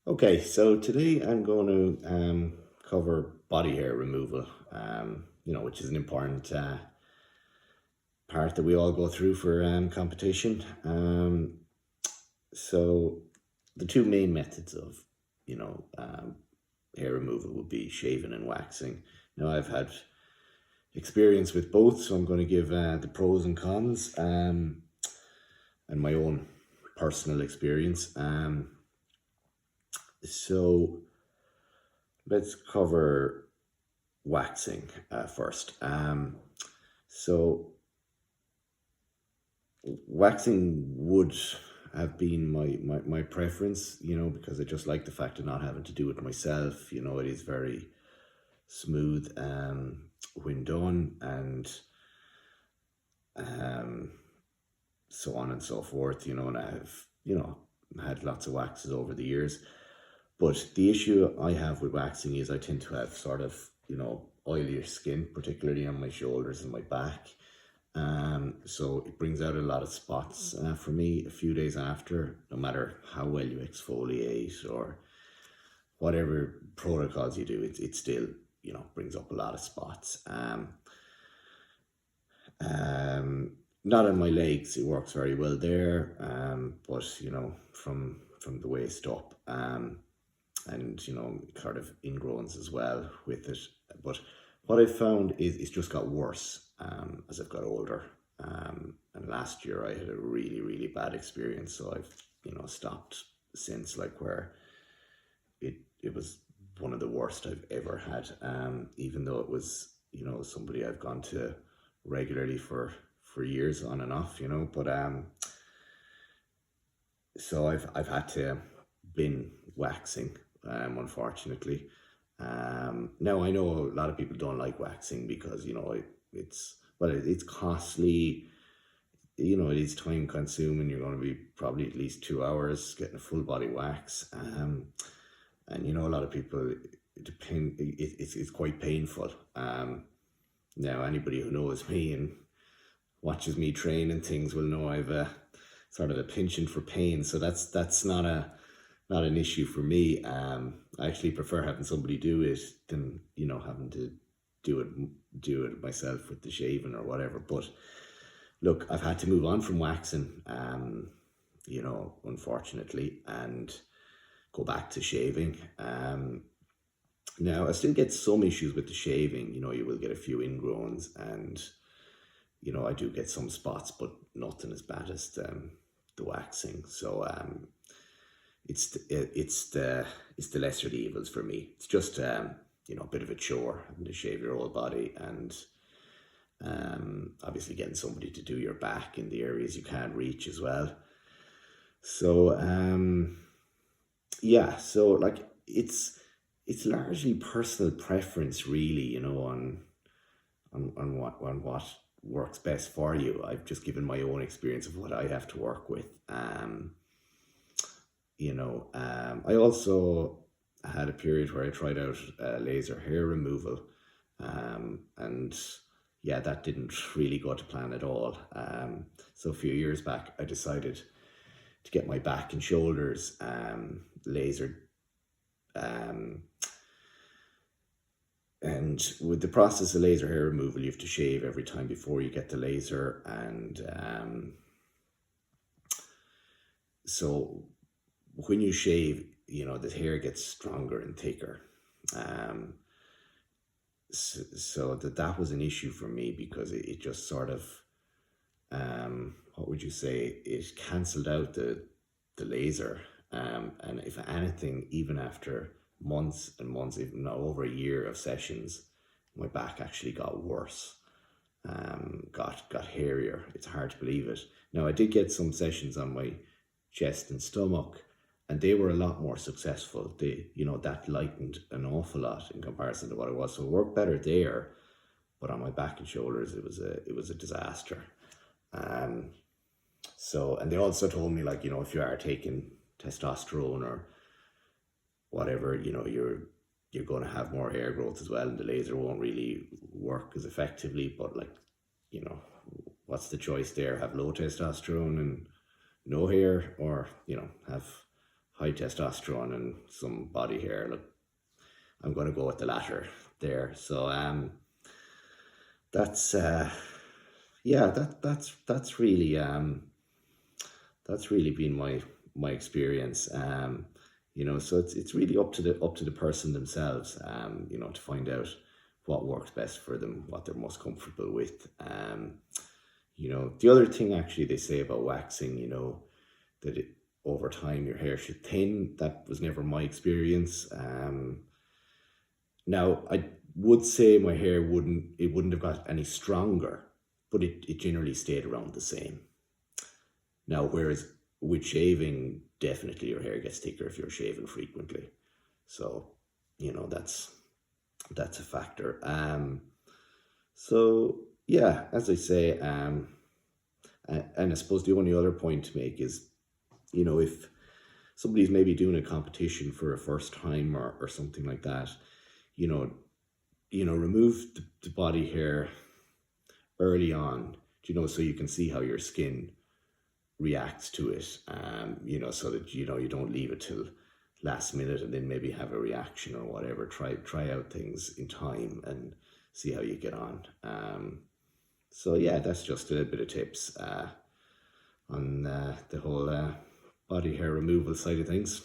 Okay, so today I'm going to cover body hair removal, which is an important part that we all go through for competition. So the two main methods of, you know, um, hair removal would be shaving and waxing. Now I've had experience with both, so I'm going to give the pros and cons and my own personal experience. So let's cover waxing first. So waxing would have been my preference, because I just like the fact of not having to do it myself. It is very smooth when done, and um, so on and so forth, and I've, had lots of waxes over the years. But the issue I have with waxing is I tend to have sort of, oilier skin, particularly on my shoulders and my back. So it brings out a lot of spots for me a few days after, no matter how well you exfoliate or whatever protocols you do, it still, brings up a lot of spots. Not on my legs, it works very well there, but, from the waist up. And sort of ingrowns as well with it. But what I found is it's just got worse as I've got older. And last year I had a really, really bad experience, so I've stopped since, like, where it was one of the worst I've ever had. Even though it was somebody I've gone to regularly for years on and off, but so I've had to bin waxing, unfortunately. Now I know a lot of people don't like waxing because it's costly. It is time consuming. You're going to be probably at least 2 hours getting a full body wax. And a lot of people, it's quite painful. Now anybody who knows me and watches me train and things will know I've sort of a penchant for pain. So that's not an issue for me. I actually prefer having somebody do it than having to do it myself with the shaving or whatever. But look, I've had to move on from waxing, unfortunately, and go back to shaving. Now I still get some issues with the shaving. You will get a few ingrowns, and I do get some spots, but nothing as bad as the waxing. So it's the lesser of the evils for me. It's just a bit of a chore having to shave your whole body, and obviously getting somebody to do your back in the areas you can't reach as well. So yeah, so like it's largely personal preference, really, on what works best for you. I've just given my own experience of what I have to work with. I also had a period where I tried out laser hair removal, and yeah, that didn't really go to plan at all. So a few years back, I decided to get my back and shoulders lasered. And with the process of laser hair removal, you have to shave every time before you get the laser, and so when you shave, the hair gets stronger and thicker. So that was an issue for me because it just sort of, what would you say, it cancelled out the laser. And if anything, even after months and months, even over a year of sessions, my back actually got worse. Got hairier. It's hard to believe it. Now I did get some sessions on my chest and stomach, and they were a lot more successful. That lightened an awful lot in comparison to what it was. So it worked better there, but on my back and shoulders, it was a disaster. So, and they also told me, like, if you are taking testosterone or whatever, you're going to have more hair growth as well, and the laser won't really work as effectively. But, like, what's the choice there? Have low testosterone and no hair, or have high testosterone and some body hair, look, I'm going to go with the latter there. So that's yeah, that's really been my experience. So it's really up to the person themselves, to find out what works best for them, what they're most comfortable with. The other thing actually they say about waxing, that over time your hair should thin. That was never my experience. Now I would say my hair wouldn't have got any stronger, but it generally stayed around the same. Now, whereas with shaving, definitely your hair gets thicker if you're shaving frequently. So, that's a factor. So yeah, as I say, and I suppose the only other point to make is, if somebody's maybe doing a competition for a first time or something like that, you know, remove the body hair early on, so you can see how your skin reacts to it, so that you don't leave it till last minute and then maybe have a reaction or whatever. Try out things in time and see how you get on. So yeah, that's just a bit of tips on the whole body hair removal side of things.